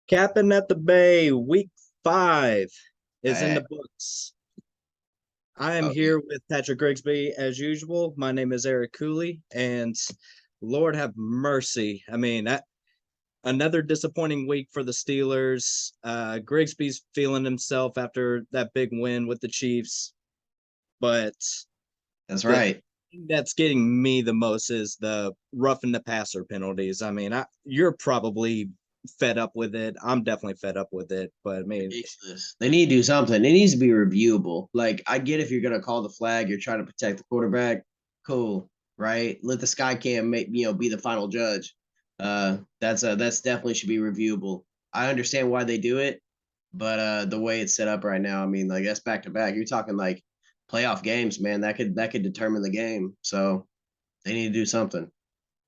Capping at the Bay, week 5 is in the I, books. I am oh yeah, here with Patrick Grigsby as usual. My name is Eric Cooley, and Lord have mercy. Another disappointing week for the Steelers. Grigsby's feeling himself after that big win with the Chiefs, but that's the right. thing that's getting me the most is the roughing the passer penalties. You're probably fed up with it. I'm definitely fed up with it, but Ridiculous. They need to do something. It needs to be reviewable. Like I get if you're gonna call the flag, you're trying to protect the quarterback. Cool, right? Let the sky cam make be the final judge. That's definitely should be reviewable. I understand why they do it, but the way it's set up right now, I mean, like that's back to back. You're talking like playoff games, man. That could determine the game. So they need to do something.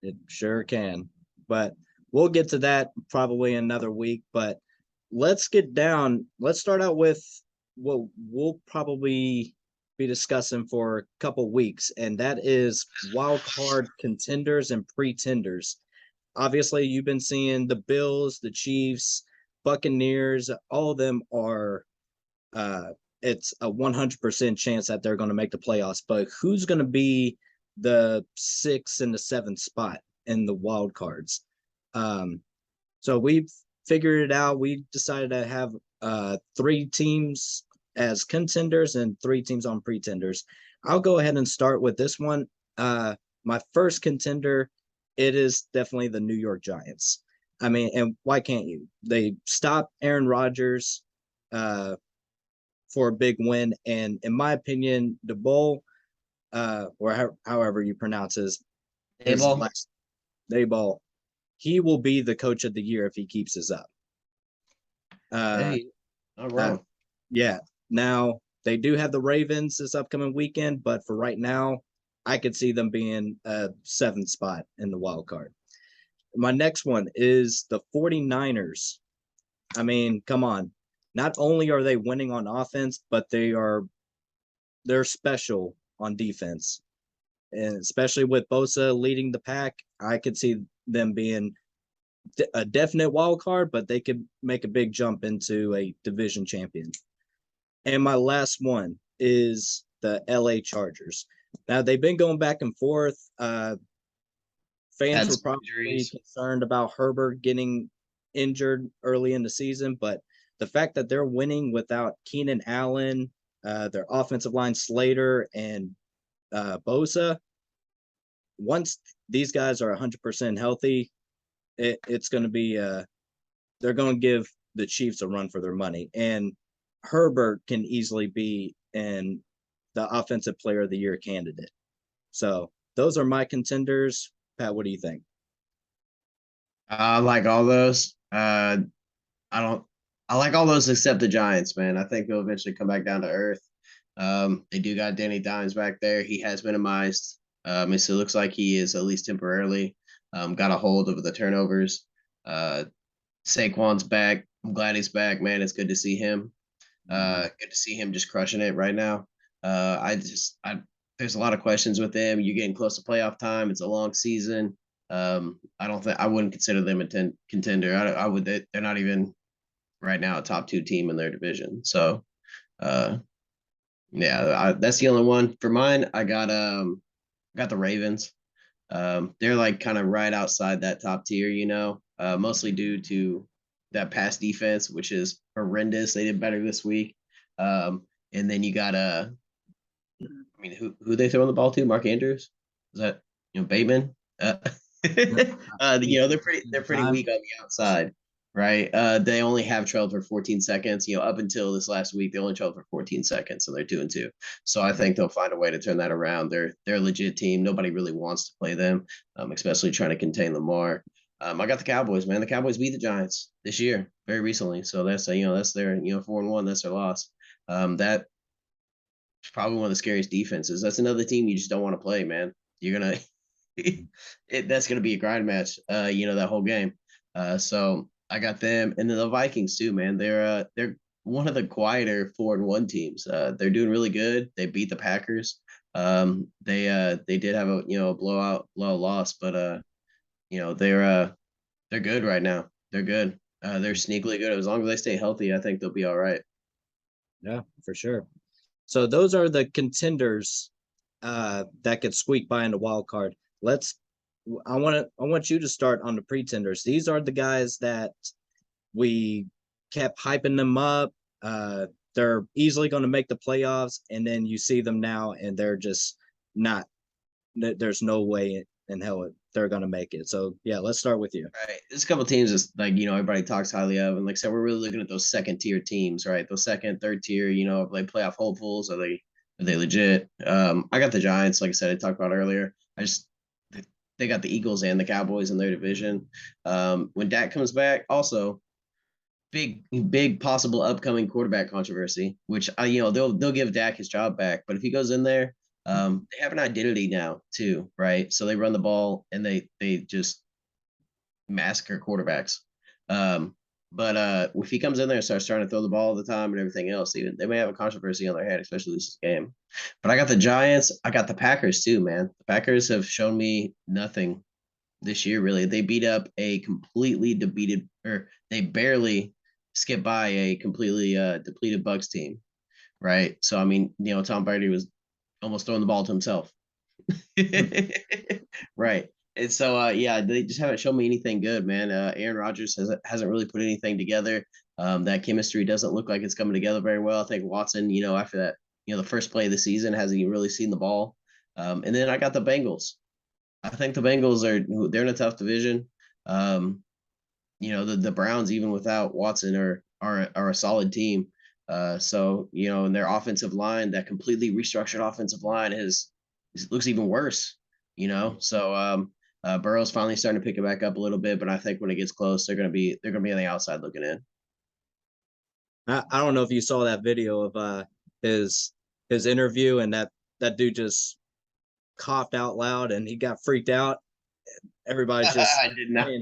it sure can. But we'll get to that probably another week. But let's start out with what we'll probably be discussing for a couple weeks, and that is wild card contenders and pretenders. Obviously, you've been seeing the Bills, the Chiefs, Buccaneers, all of them are uh it's a 100% chance that they're going to make the playoffs, but who's going to be the 6th and the 7th spot in the wild cards? So we've figured it out. We decided to have 3 teams as contenders and 3 teams on pretenders. I'll go ahead and start with this one. My first contender, it is definitely the New York Giants. And why can't you? They stopped Aaron Rodgers for a big win, and in my opinion, the bowl, however you pronounce his Table. last Dayball, he will be the coach of the year if he keeps this up. Uh, Hey, not uh, wrong. yeah. Now they do have the Ravens this upcoming weekend, but for right now, I could see them being a 7th spot in the wild card. My next one is the 49ers. Come on. Not only are they winning on offense, but they're special on defense. And especially with Bosa leading the pack, I could see them being a definite wild card, but they could make a big jump into a division champion. And my last one is the LA Chargers. Now they've been going back and forth. Fans Had were some probably injuries. concerned about Herbert getting injured early in the season, but the fact that they're winning without Keenan Allen, their offensive line Slater and Bosa, once these guys are 100% healthy, it's going to be they're going to give the Chiefs a run for their money, and Herbert can easily be in the offensive player of the year candidate. So those are my contenders. Pat, what do you think? I like all those. I don't. I like all those except the Giants, man. I think they'll eventually come back down to earth. They do got Danny Dimes back there. He has minimized. So it looks like he is at least temporarily got a hold of the turnovers. Uh, Saquon's back. I'm glad he's back, man. It's good to see him. Good to see him just crushing it right now. I there's a lot of questions with them. You're getting close to playoff time. It's a long season. I don't think I wouldn't consider them a contender. I would. They're not even right now a top 2 team in their division. So, uh, yeah, that's the only one for mine. I got the Ravens. They're like kind of right outside that top tier, mostly due to that pass defense, which is horrendous. They did better this week. And then you got who they throwing the ball to? Mark Andrews? Is that Bateman? They're pretty weak on the outside, right? They only have trailed for 14 seconds. Up until this last week, they only trailed for 14 seconds, so they're 2-2. So I think they'll find a way to turn that around. They're a legit team. Nobody really wants to play them, especially trying to contain Lamar. I got the Cowboys, man. The Cowboys beat the Giants this year, very recently. So that's their 4-1. That's their loss. That probably one of the scariest defenses. That's another team you just don't want to play, man. You're gonna that's gonna be a grind match. That whole game. So I got them, and then the Vikings too, man. They're one of the quieter 4-1 teams. They're doing really good. They beat the Packers. They did have a blowout loss, but they're good right now. They're good. They're sneakily good. As long as they stay healthy, I think they'll be all right. Yeah, for sure. So those are the contenders that could squeak by in the wild card. I want you to start on the pretenders. These are the guys that we kept hyping them up. They're easily going to make the playoffs, and then you see them now, and they're just not. There's no way in hell they're going to make it. So yeah, let's start with you. Right. There's a couple teams that's like, everybody talks highly of. And like I said, we're really looking at those second tier teams, right? Those second, third tier, they playoff hopefuls. Are they legit? I got the Giants, like I said, I talked about earlier. They got the Eagles and the Cowboys in their division. When Dak comes back, also big possible upcoming quarterback controversy, which they'll give Dak his job back. But if he goes in there, they have an identity now too, right? So they run the ball and they just massacre quarterbacks. But if he comes in there and starts trying to throw the ball all the time and everything else, they may have a controversy on their head, especially this game. But I got the Giants. I got the Packers too, man. The Packers have shown me nothing this year, really. They beat up a completely depleted, or they barely skipped by a completely depleted Bucks team, right? So I mean, Tom Brady was almost throwing the ball to himself. Right. And so yeah, they just haven't shown me anything good, man. Aaron Rodgers hasn't really put anything together. That chemistry doesn't look like it's coming together very well. I think Watson, after that, the first play of the season hasn't even really seen the ball. And then I got the Bengals. I think the Bengals they're in a tough division. The Browns, even without Watson, are a solid team. And their offensive line, that completely restructured offensive line looks even worse, So Burrow's finally starting to pick it back up a little bit, but I think when it gets close, they're gonna be on the outside looking in. I don't know if you saw that video of his interview, and that dude just coughed out loud and he got freaked out. Everybody's just I did not. man,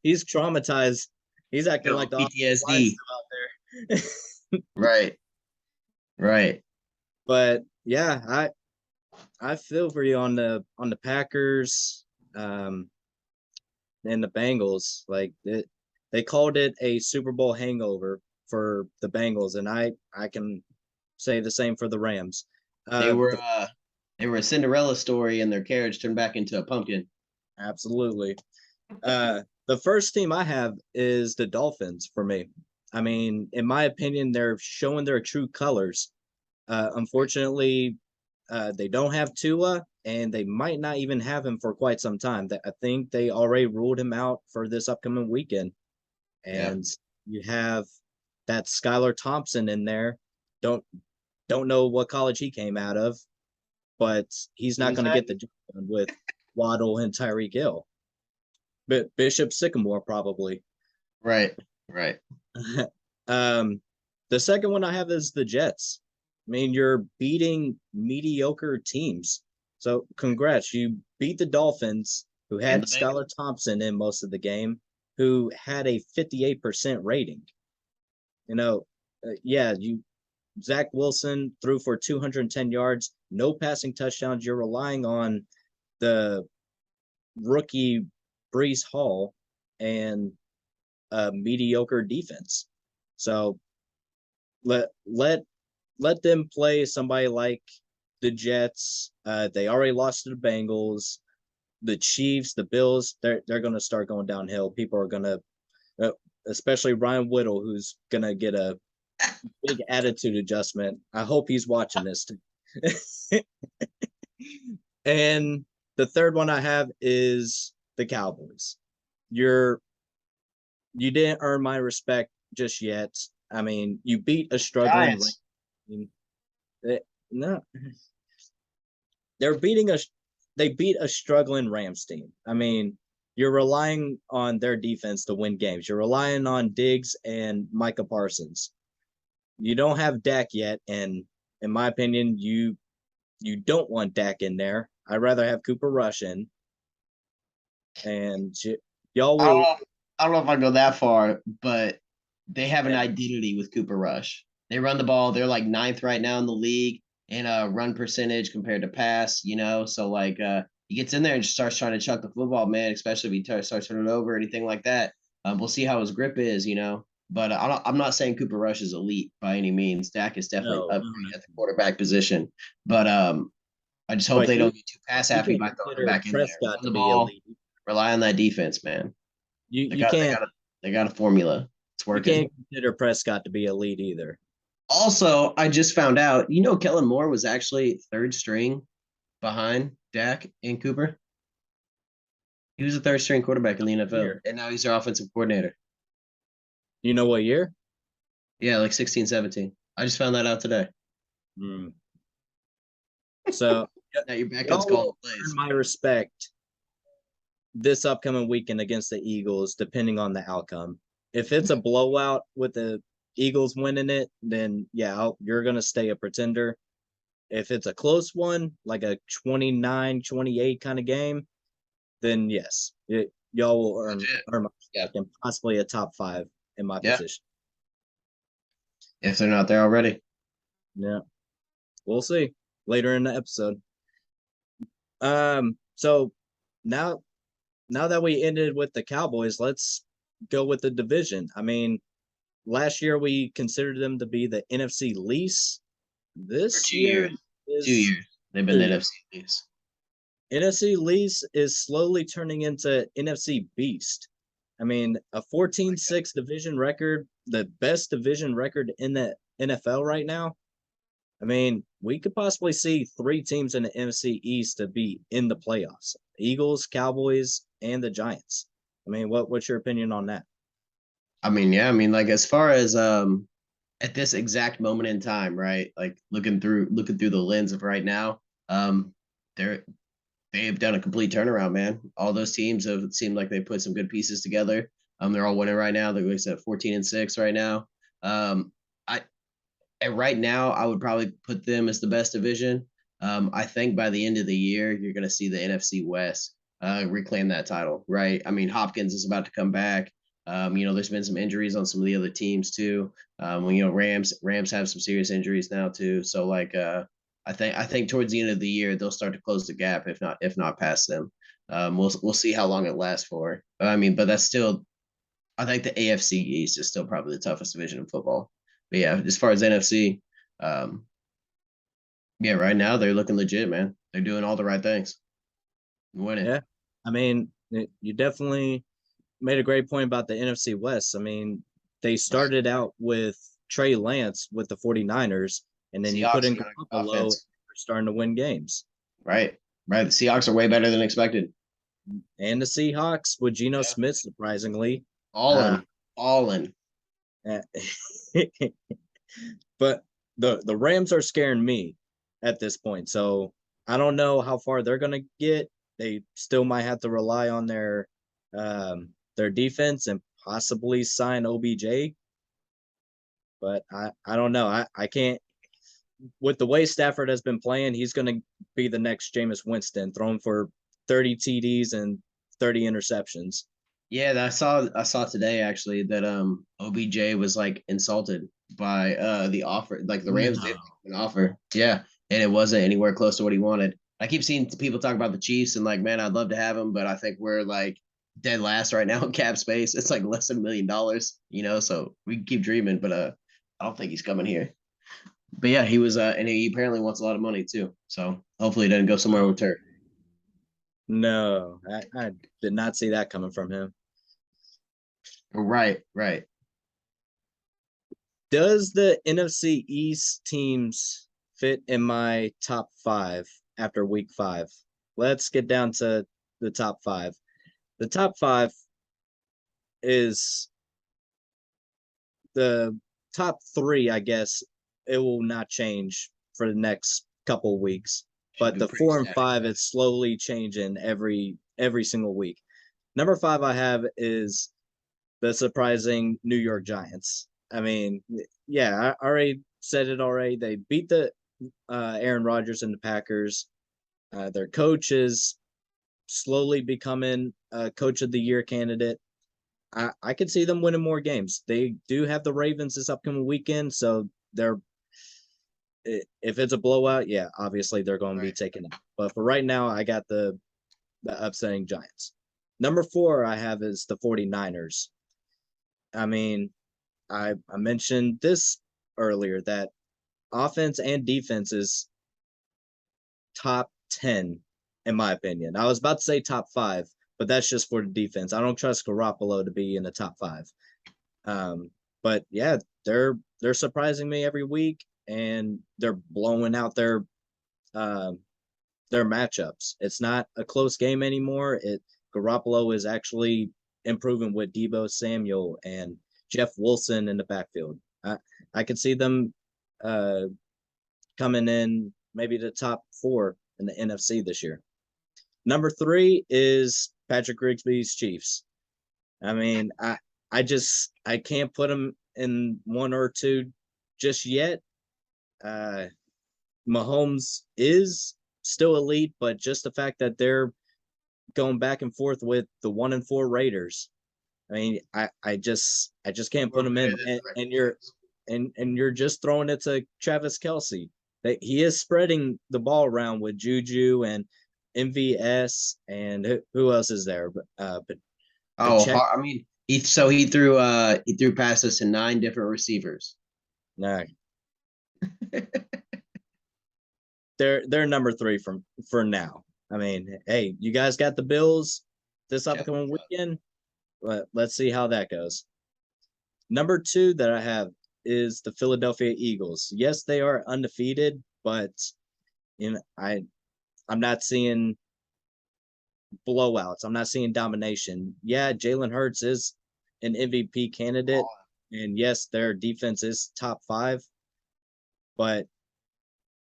he's traumatized. He's acting like the PTSD out there. Right. Right. But yeah, I feel for you on the Packers and the Bengals. Like they called it a Super Bowl hangover for the Bengals, and I can say the same for the Rams. They were a Cinderella story, and their carriage turned back into a pumpkin. Absolutely. The first team I have is the Dolphins for me. I mean, in my opinion, they're showing their true colors. Unfortunately, they don't have Tua, and they might not even have him for quite some time. I think they already ruled him out for this upcoming weekend. And you have that Skylar Thompson in there. Don't know what college he came out of, but he's not going to get the job done with Waddle and Tyreek Hill. But Bishop Sycamore probably. Right. The second one I have is the Jets. I mean, you're beating mediocre teams. So congrats. You beat the Dolphins, who had Skylar Thompson in most of the game, who had a 58% rating. Zach Wilson threw for 210 yards, no passing touchdowns. You're relying on the rookie Brees Hall and a mediocre defense. So let them play somebody like the Jets. They already lost to the Bengals, the Chiefs, the Bills. They're going to start going downhill. People are going to, especially Ryan Whittle, who's going to get a big attitude adjustment. I hope he's watching this too. And the third one I have is the Cowboys. You didn't earn my respect just yet. I mean, you beat a struggling. No, they beat a struggling Rams team. I mean, you're relying on their defense to win games. You're relying on Diggs and Micah Parsons. You don't have Dak yet, and in my opinion, you don't want Dak in there. I'd rather have Cooper Rush in. And y'all will. I don't know if I go that far, but they have an identity with Cooper Rush. They run the ball. They're like 9th right now in the league in a run percentage compared to pass, So he gets in there and just starts trying to chuck the football, man, especially if he starts turning it over or anything like that. We'll see how his grip is, But I'm not saying Cooper Rush is elite by any means. Dak is definitely an No, no, upgrade no. at the quarterback position. But I just hope But they don't get too pass you happy can't by throwing him consider back in there. Prescott Run to the be ball, elite. rely on that defense, man. You They you got they can't got a they got a formula. It's you working. can't consider Prescott to be elite either. Also, I just found out, Kellen Moore was actually third string behind Dak and Cooper. He was a third string quarterback in the NFL, Year. and now he's their offensive coordinator. You know what year? Yeah, like 16, 17. I just found that out today. Mm. So Now your backup's y'all calling will earn plays. my respect this upcoming weekend against the Eagles, depending on the outcome. If it's a blowout with the Eagles winning it, then yeah, you're going to stay a pretender. If it's a close one, like a 29-28 kind of game, then yes, y'all will earn my Yeah, respect and possibly a top 5 in my yeah. position. If they're not there already. Yeah, we'll see later in the episode. So now that we ended with the Cowboys, let's go with the division. I mean, last year we considered them to be the NFC least. For This 2 years. year 2 years. is They've been the NFC least. NFC least is slowly turning into NFC beast. I mean, a 14-6 division record, the best division record in the NFL right now. I mean, we could possibly see 3 teams in the NFC East to be in the playoffs: Eagles, Cowboys, and the Giants. I mean, what's your opinion on that? I mean, yeah, I mean, like as far as at this exact moment in time, right? Like looking through the lens of right now, they're they have done a complete turnaround, man. All those teams have seemed like they put some good pieces together. They're all winning right now. They're like I said, 14-6 right now. I and right now I would probably put them as the best division. I think by the end of the year, you're going to see the NFC West reclaim that title, right? I mean, Hopkins is about to come back. There's been some injuries on some of the other teams too. Rams have some serious injuries now too. So I think towards the end of the year they'll start to close the gap, if not past them. We'll see how long it lasts for. I mean, but that's still I think the AFC East is still probably the toughest division in football. But yeah, as far as NFC, um, yeah, right now they're looking legit, man. They're doing all the right things, winning. Yeah. I mean, you definitely made a great point about the NFC West. I mean, they Right. started out with Trey Lance with the 49ers, and then you put Seahawks in are going to go Garoppolo, and offense. you're starting to win games. Right. Right. The Seahawks are way better than expected. And the Seahawks with Geno Yeah. Smith, surprisingly. All Uh, in. All in. but the Rams are scaring me at this point. So I don't know how far they're going to get. They still might have to rely on their defense and possibly sign OBJ. But I don't know. I can't with the way Stafford has been playing, he's going to be the next Jameis Winston, thrown for 30 TDs and 30 interceptions. Yeah, I saw today actually that OBJ was like insulted by the offer. Like the Rams did No. an offer. Yeah. And it wasn't anywhere close to what he wanted. I keep seeing people talk about the Chiefs and like, man, I'd love to have him, but I think we're like dead last right now in cap space. It's like less than $1 million, so we can keep dreaming, but I don't think he's coming here. But yeah, he was and he apparently wants a lot of money too. So hopefully he doesn't go somewhere with her. No, I did not see that coming from him. Right, right. Does the NFC East teams fit in my top 5 after week 5? Let's get down to the top 5. The top 5 is the top 3, I guess. It will not change for the next couple weeks. Should But be the pretty 4 and static. 5, it's slowly changing every single week. Number 5 I have is the surprising New York Giants. I mean, yeah, I already said it already. They beat the Aaron Rodgers and the Packers. Their coach is slowly becoming a coach of the year candidate. I could see them winning more games. They do have the Ravens this upcoming weekend, so they're if it's a blowout, yeah, obviously they're going to be Right. taken out. But for right now, I got the upsetting Giants. Number 4 I have is the 49ers. I mean, I mentioned this earlier that offense and defense is top 10 in my opinion. I was about to say top 5, but that's just for the defense. I don't trust Garoppolo to be in the top 5. But yeah, they're surprising me every week, and they're blowing out uh, their matchups. It's not a close game anymore. It Garoppolo is actually improving with Debo Samuel and Jeff Wilson in the backfield. I could see them uh, coming in maybe the top 4 in the NFC this year. Number 3 is Patrick Grigsby's Chiefs. I mean, I can't put them in 1 or 2 just yet. Uh, Mahomes is still elite, but just the fact that they're going back and forth with the 1-4 Raiders. I mean, I just can't put We're them better in, than and, the and Raiders. you're just throwing it to Travis Kelsey. He is spreading the ball around with Juju and MVS and who else is there? But Oh, Pacheco. I mean, he threw passes to 9 different receivers. No, they're number 3 for now. I mean, hey, you guys got the Bills this upcoming weekend. Let's see how that goes. Number 2 that I have is the Philadelphia Eagles. Yes, they are undefeated, but you know, I'm not seeing blowouts. I'm not seeing domination. Yeah, Jalen Hurts is an MVP candidate, and yes, their defense is top 5, but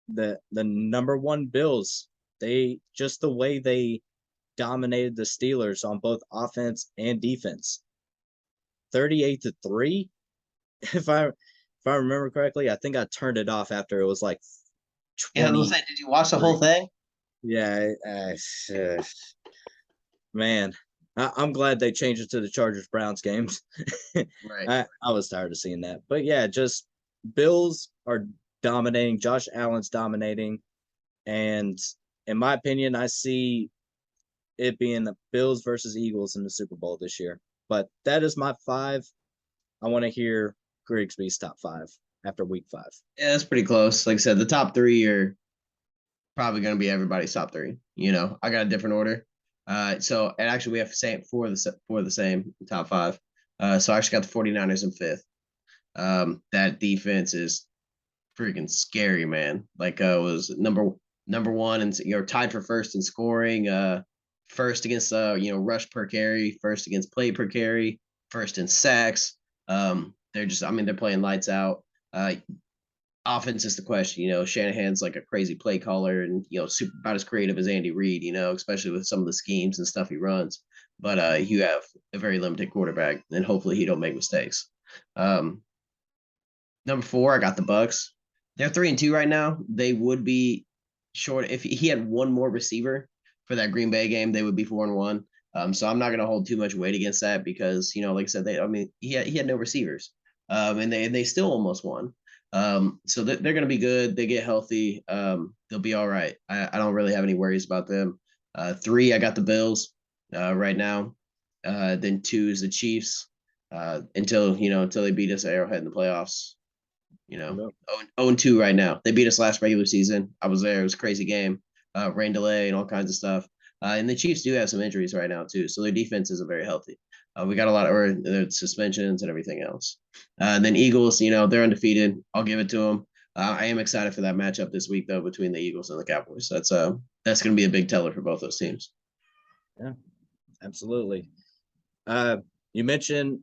the number 1 Bills, they just the way they dominated the Steelers on both offense and defense. 38-3. If I remember correctly, I think I turned it off after it was like Yeah, I was 20. gonna say, did you watch the whole thing? Yeah, man, I'm glad they changed it to the Chargers Browns games. Right. I was tired of seeing that, but yeah, just Bills are dominating. Josh Allen's dominating, and in my opinion, I see it being the Bills versus Eagles in the Super Bowl this year. But that is my 5. I want to hear Grigsby's top 5 after week 5. Yeah, that's pretty close. Like I said, the top 3 are probably going to be everybody's top 3. I got a different order. So and actually we have same for the same top 5. So I actually got the 49ers in 5th. That defense is freaking scary, man. Like was number 1 and you're tied for first in scoring, first against rush per carry, first against play per carry, first in sacks. They're playing lights out. Offense is the question. Shanahan's like a crazy play caller and super about as creative as Andy Reid, especially with some of the schemes and stuff he runs. But you have a very limited quarterback, and hopefully he don't make mistakes. Um, Number 4, I got the Bucks. They're 3-2 right now. They would be short if he had one more receiver for that Green Bay game. They would be 4-1. So I'm not going to hold too much weight against that because like I said, he had no receivers, and they still almost won. So they're going to be good. They get healthy. They'll be all right. I don't really have any worries about them. 3, I got the Bills right now. Then 2 is the Chiefs. Until they beat us at Arrowhead in the playoffs. No. 0-2 right now. They beat us last regular season. I was there. It was a crazy game. Rain delay and all kinds of stuff. And the Chiefs do have some injuries right now too, so their defense isn't very healthy. We got a lot of suspensions and everything else. And then Eagles, they're undefeated. I'll give it to them. I am excited for that matchup this week though between the Eagles and the Cowboys. That's going to be a big teller for both those teams. Yeah, absolutely. Uh, you mentioned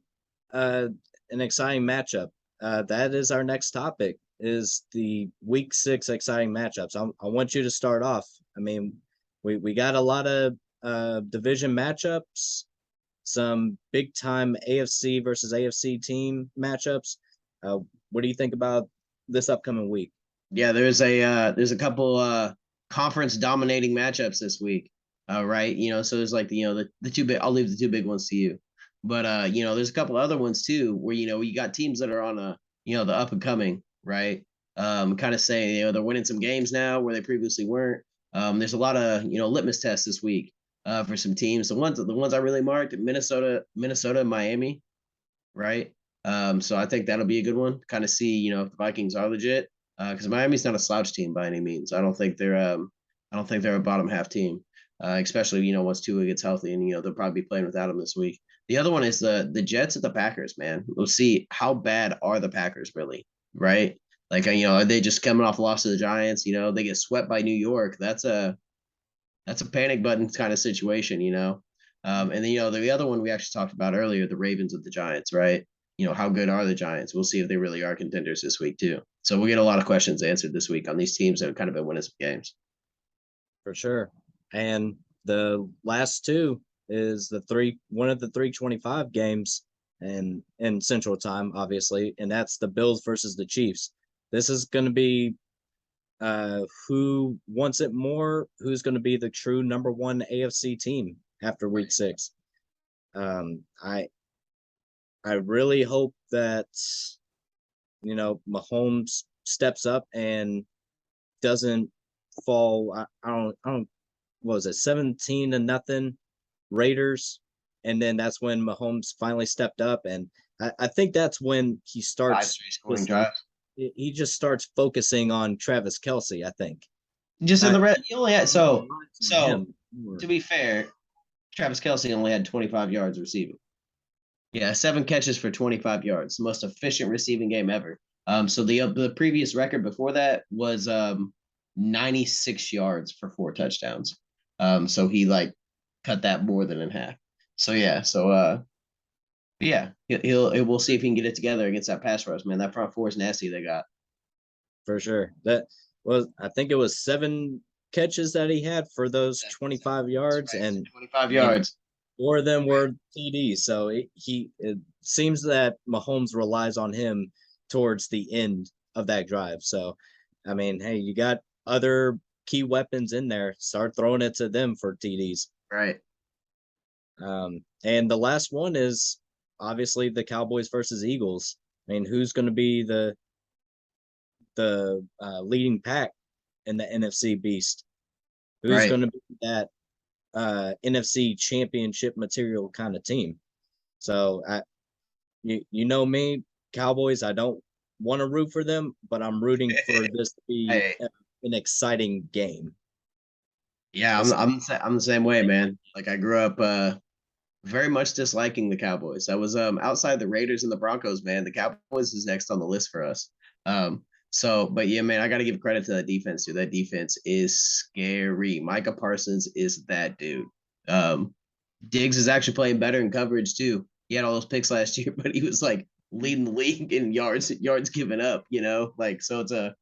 an exciting matchup. That is our next topic. Is the Week 6 exciting matchups? I want you to start off. I mean, we got a lot of division matchups, some big time AFC versus AFC team matchups. What do you think about this upcoming week? Yeah, there's a couple conference dominating matchups this week. Right. So there's like the two big. I'll leave the 2 big ones to you, but there's a couple other ones too where you got teams that are on the up and coming, right? Kind of saying they're winning some games now where they previously weren't. There's a lot of litmus tests this week for some teams. The ones I really marked: Minnesota, and Miami. right? So I think that'll be a good one. Kind of see, if the Vikings are legit. Because Miami's not a slouch team by any means. I don't think they're a bottom half team. Especially, once Tua gets healthy and they'll probably be playing without him this week. The other one is the Jets at the Packers, man. We'll see how bad are the Packers really, right? Like, are they just coming off loss to the Giants? They get swept by New York. That's a panic button kind of situation. And then the other one we actually talked about earlier, the Ravens with the Giants, right? How good are the Giants? We'll see if they really are contenders this week too. So we'll get a lot of questions answered this week on these teams that have kind of been winning some games. For sure. And the last two is one of the 325 games and in Central Time, obviously, and that's the Bills versus the Chiefs. This is going to be who wants it more, who's going to be the true number one AFC team after week 6. I really hope that Mahomes steps up and doesn't fall. I don't what was it, 17-0 Raiders, and then that's when Mahomes finally stepped up, and I think that's when he starts Scoring drives. he just starts focusing on Travis Kelce. I think Just in the red, you only had so him. to be fair, Travis Kelce only had 25 yards receiving. Yeah, 7 catches for 25 yards, the most efficient receiving game ever. So the previous record before that was 96 yards for 4 touchdowns. So he cut that more than in half. So we'll see if he can get it together against that pass rush, man. That front four is nasty they got. For sure. That was, I think it was 7 catches that he had for those 25 yards, right. and 25 yards. 4 of them were TDs. So it seems that Mahomes relies on him towards the end of that drive. So, I mean, hey, you got other key weapons in there. Start throwing it to them for TDs. Right. And the last one is obviously the Cowboys versus Eagles. I mean, who's going to be the leading pack in the NFC Beast? Who's going to be that NFC Championship material kind of team? So you know me, Cowboys. I don't want to root for them, but I'm rooting for this to be an exciting game. Yeah, I'm the same way, man. Like I grew up very much disliking the Cowboys. I was outside the Raiders and the Broncos, man. The Cowboys is next on the list for us. But yeah, man, I got to give credit to that defense too. That defense is scary. Micah Parsons is that dude. Diggs is actually playing better in coverage too. He had all those picks last year, but he was leading the league in yards given up. So it's a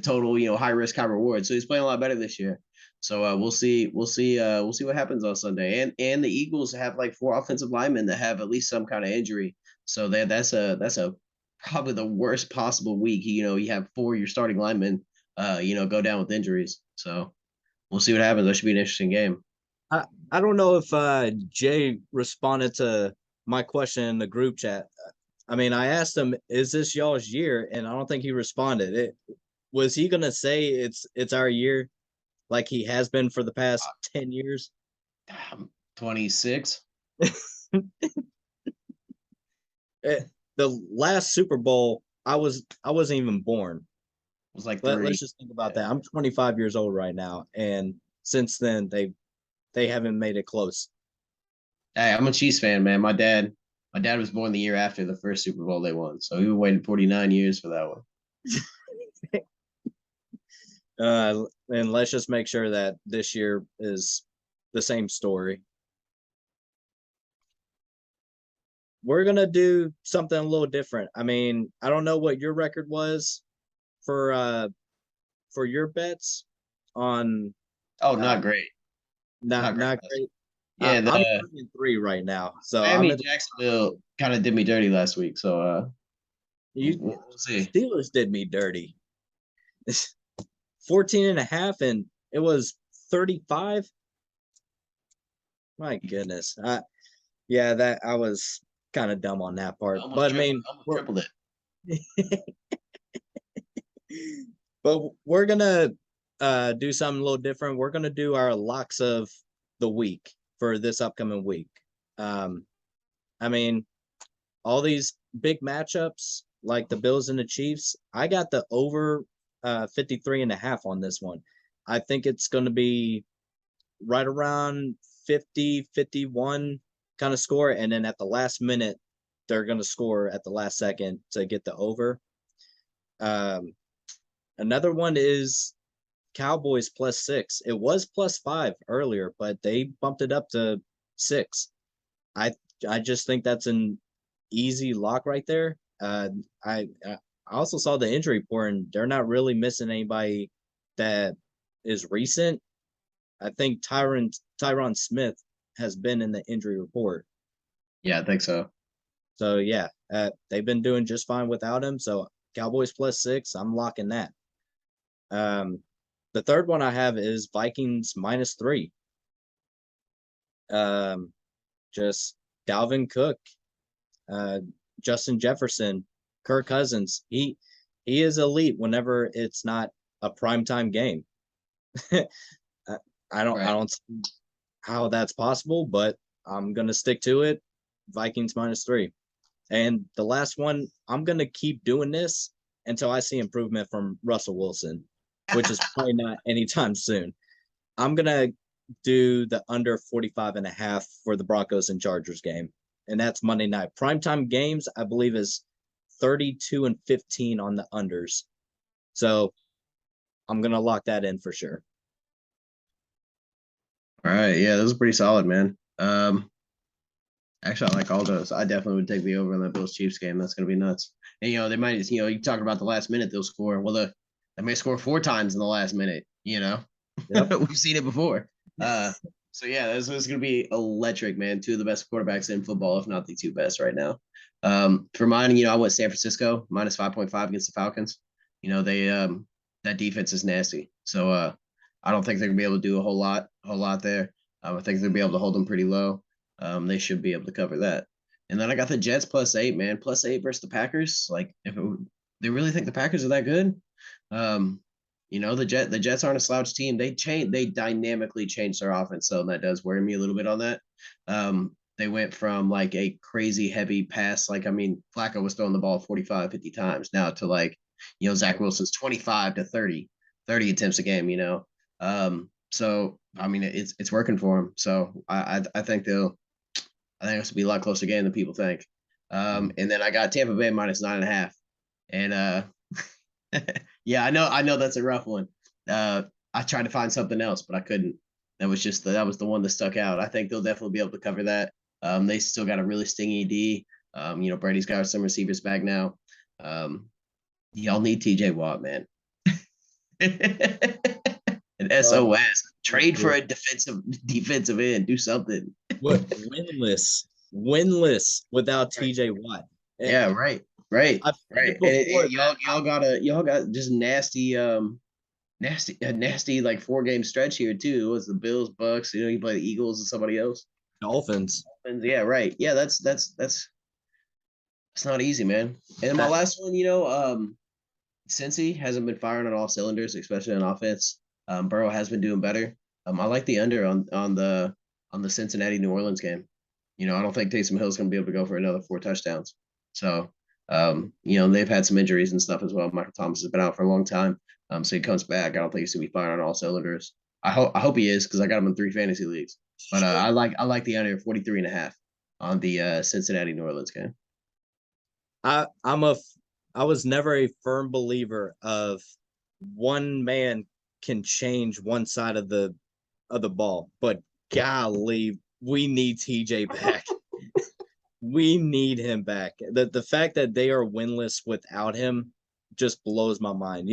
total high risk, high reward. So he's playing a lot better this year. So we'll see what happens on Sunday. And the Eagles have 4 offensive linemen that have at least some kind of injury. So that's a probably the worst possible week. You have 4 your starting linemen go down with injuries. So we'll see what happens. That should be an interesting game. I don't know if Jay responded to my question in the group chat. I mean, I asked him, "Is this y'all's year?" And I don't think he responded. Was he gonna say it's our year, like he has been for the past 10 years? 26. The last Super Bowl, I wasn't even born. It was 3. Let's just think about that. I'm 25 years old right now, and since then they haven't made it close. Hey, I'm a Chiefs fan, man. My dad was born the year after the first Super Bowl they won, so we were waiting 49 years for that one. And let's just make sure that this year is the same story. We're gonna do something a little different. I mean, I don't know what your record was for your bets on. Oh, not great. Not great. Yeah, I'm 3 right now. So Jacksonville kind of did me dirty last week. So we'll see. Steelers did me dirty. 14.5, and it was 35. My goodness. That I was kind of dumb on that part. But I mean, tripled it. But we're gonna do something a little different. We're gonna do our locks of the week for this upcoming week. I mean, all these big matchups like the Bills and the Chiefs, I got the over 53.5 on this one. I think it's going to be right around 50, 51 kind of score. And then at the last minute, they're going to score at the last second to get the over. Another one is Cowboys +6. It was +5 earlier, but they bumped it up to 6. I just think that's an easy lock right there. I also saw the injury report, and they're not really missing anybody that is recent. I think Tyron Smith has been in the injury report. Yeah, I think so. So yeah, they've been doing just fine without him. So Cowboys +6, I'm locking that. The third one I have is Vikings -3. Just Dalvin Cook, Justin Jefferson, Kirk Cousins. He is elite whenever it's not a primetime game. I don't see how that's possible, but I'm gonna stick to it. Vikings -3. And the last one, I'm gonna keep doing this until I see improvement from Russell Wilson, which is probably not anytime soon. I'm gonna do the under 45.5 for the Broncos and Chargers game. And that's Monday night. Primetime games, I believe, is 32 and 15 on the unders. So I'm gonna lock that in for sure. All right, yeah, those are pretty solid, man. Actually, I like all those. I definitely would take the over in that Bills Chiefs game. That's gonna be nuts. And they might, you talk about the last minute they'll score. Well, they may score 4 times in the last minute. Yep. We've seen it before. So yeah, this is gonna be electric, man. 2 of the best quarterbacks in football, if not the 2 best right now. For mine, I went San Francisco -5.5 against the Falcons. They that defense is nasty. So I don't think they're gonna be able to do a whole lot there. I think they'll be able to hold them pretty low. They should be able to cover that. And then I got the Jets +8, man, +8 versus the Packers. Like, they really think the Packers are that good? The Jets aren't a slouch team. They dynamically changed their offense, so that does worry me a little bit on that. They went from like a crazy heavy pass, Flacco was throwing the ball 45, 50 times now to Zach Wilson's 25 to 30 attempts a game. So it's working for him. So I think it's gonna be a lot closer game than people think. And then I got Tampa Bay -9.5, and yeah, I know that's a rough one. I tried to find something else, but I couldn't. That was the one that stuck out. I think they'll definitely be able to cover that. They still got a really stingy D. Brady's got some receivers back now. Y'all need TJ Watt, man. An SOS. Trade for a defensive end. Do something. What winless without TJ Watt. Yeah, right. Right. And y'all got just nasty like 4-game stretch here too. It was the Bills, Bucks, you play the Eagles and somebody else. Dolphins. Yeah, right. Yeah, that's not easy, man. And my last one, Cincy hasn't been firing on all cylinders, especially on offense. Burrow has been doing better. I like the under on the Cincinnati New Orleans game. I don't think Taysom Hill's gonna be able to go for another 4 touchdowns. So they've had some injuries and stuff as well. Michael Thomas has been out for a long time. So he comes back. I don't think he's gonna be firing on all cylinders. I hope he is, because I got him in 3 fantasy leagues. But I like the under 43.5 on the Cincinnati New Orleans game. I was never a firm believer of one man can change one side of the ball, but golly, we need TJ back. We need him back. The fact that they are winless without him just blows my mind.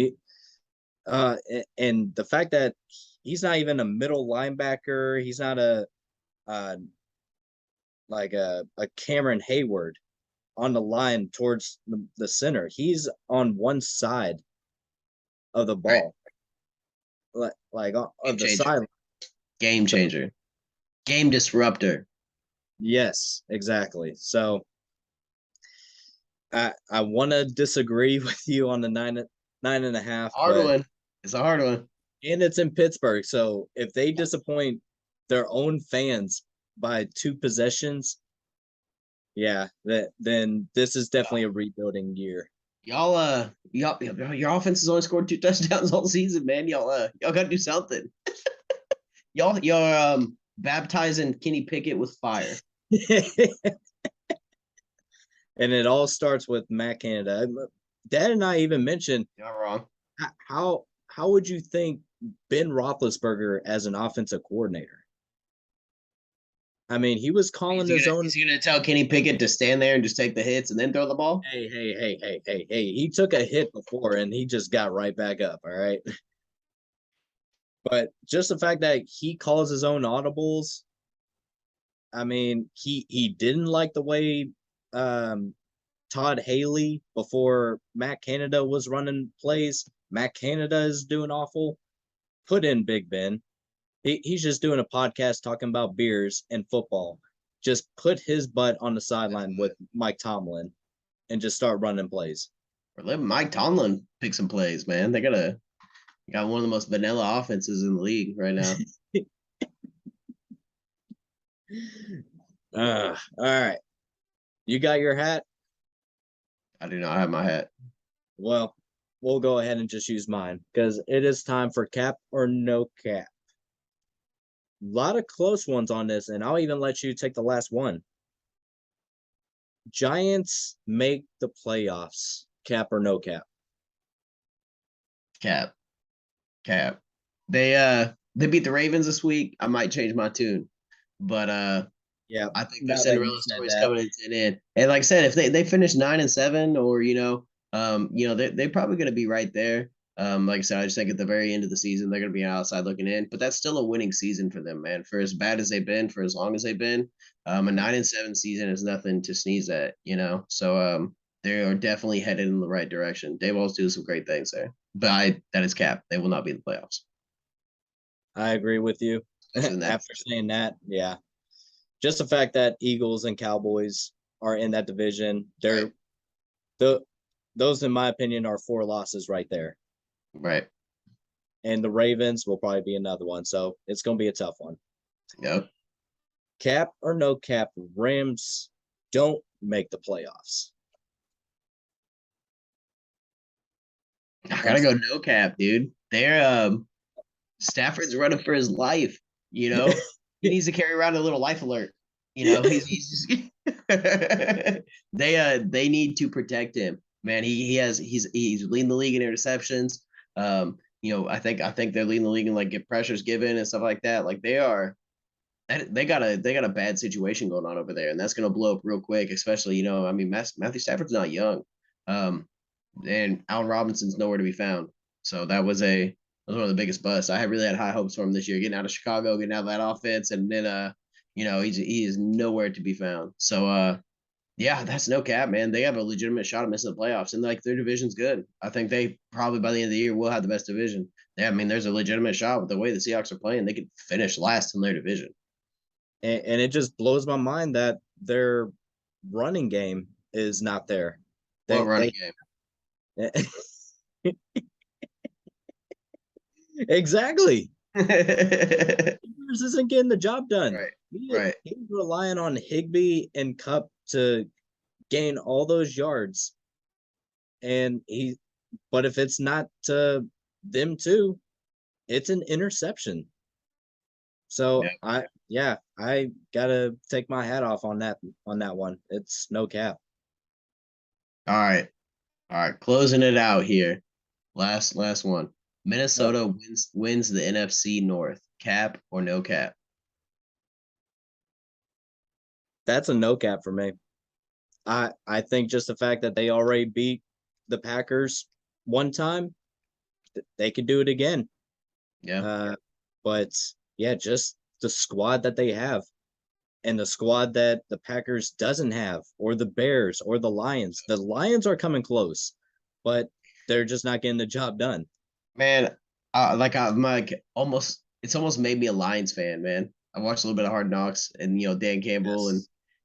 And the fact that he's not even a middle linebacker, he's not a Cameron Hayward on the line towards the center. He's on one side of the ball, right. Of the side. Game changer, game disruptor. Yes, exactly. So I want to disagree with you on the 9.5. Hard one. It's a hard one, and it's in Pittsburgh. So if they disappoint their own fans by 2 possessions, Yeah, then this is definitely a rebuilding year. Y'all, your offense has only scored 2 touchdowns all season, man. Y'all got to do something. Y'all baptizing Kenny Pickett with fire. And it all starts with Matt Canada. Dad and I even mentioned You're not wrong. how would you think Ben Roethlisberger as an offensive coordinator? I mean, he was calling his own. He's gonna tell Kenny Pickett to stand there and just take the hits and then throw the ball. Hey. He took a hit before and he just got right back up. All right. But just the fact that he calls his own audibles, I mean, he didn't like the way Todd Haley before Matt Canada was running plays. Matt Canada is doing awful. Put in Big Ben. He's just doing a podcast talking about beers and football. Just put his butt on the sideline with Mike Tomlin and just start running plays. Or let Mike Tomlin pick some plays, man. They got one of the most vanilla offenses in the league right now. All right. You got your hat? I do not have my hat. Well, we'll go ahead and just use mine because it is time for cap or no cap. A lot of close ones on this, and I'll even let you take the last one. Giants make the playoffs, cap or no cap? Cap. They beat the Ravens this week. I might change my tune. But Yeah, I think their now that you Cinderella said story's that, coming to an end. And like I said, if they finish 9-7, or they're probably going to be right there. Like I said, I just think at the very end of the season they're going to be outside looking in. But that's still a winning season for them, man. For as bad as they've been, for as long as they've been, a 9-7 season is nothing to sneeze at, you know. So they are definitely headed in the right direction. Daboll's doing some great things there. But that is cap. They will not be in the playoffs. I agree with you. After saying that, yeah, just the fact that Eagles and Cowboys are in that division, they're right. those, in my opinion, are 4 losses right there. Right. And the Ravens will probably be another one. So it's going to be a tough one. Yep. Cap or no cap, Rams don't make the playoffs. I gotta go no cap, dude. They're Stafford's running for his life. You know, he needs to carry around a little life alert. You know, he's just they need to protect him, man. He's leading the league in interceptions. I think they're leading the league in like get pressures given and stuff like that. Like they got a bad situation going on over there, and that's gonna blow up real quick. Especially, I mean, Matthew Stafford's not young, and Allen Robinson's nowhere to be found. So that was one of the biggest busts. I really had high hopes for him this year, getting out of Chicago, getting out of that offense, and then he is nowhere to be found. So yeah, that's no cap, man. They have a legitimate shot at missing the playoffs, and like their division's good. I think they probably by the end of the year will have the best division. Yeah, I mean, there's a legitimate shot with the way the Seahawks are playing. They could finish last in their division. And it just blows my mind that their running game is not there. What running game? Exactly. This isn't getting the job done. Right. He's relying on Higbee and Cup to gain all those yards. But if it's not to them too, it's an interception. So yeah. I gotta take my hat off on that one. It's no cap. All right. Closing it out here. Last one. Minnesota wins the NFC North. Cap or no cap? That's a no cap for me. I think just the fact that they already beat the Packers one time, they could do it again. Yeah. But yeah, just the squad that they have and the squad that the Packers doesn't have, or the Bears or the Lions. The Lions are coming close, but they're just not getting the job done. Man, I'm like it's almost made me a Lions fan, man. I watched a little bit of Hard Knocks, and Dan Campbell and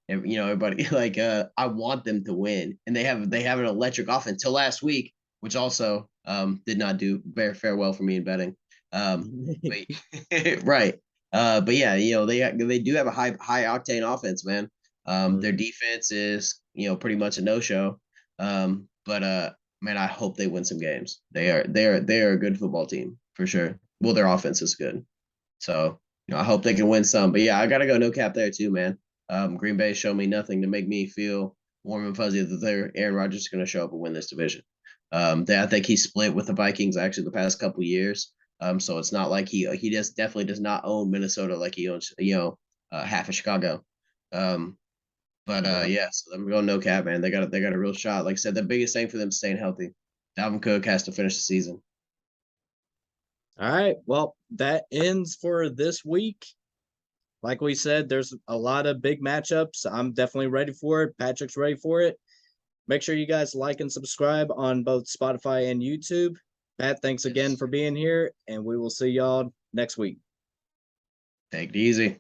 everybody. Like I want them to win, and they have an electric offense till last week, which also did not do very farewell for me in betting. But, right. But yeah, they do have a high octane offense, man. Their defense is, pretty much a no-show. But man, I hope they win some games. They are a good football team for sure. Well, their offense is good. So, I hope they can win some. But yeah, I gotta go no cap there too, man. Green Bay showed me nothing to make me feel warm and fuzzy that Aaron Rodgers is gonna show up and win this division. I think he split with the Vikings actually the past couple of years. So it's not like he just definitely does not own Minnesota like he owns, half of Chicago. Um, but yeah, so I'm going no cap, man. They got a real shot. Like I said, the biggest thing for them is staying healthy. Dalvin Cook has to finish the season. All right. Well, that ends for this week. Like we said, there's a lot of big matchups. I'm definitely ready for it. Patrick's ready for it. Make sure you guys like and subscribe on both Spotify and YouTube. Pat, thanks again Yes. for being here, and we will see y'all next week. Take it easy.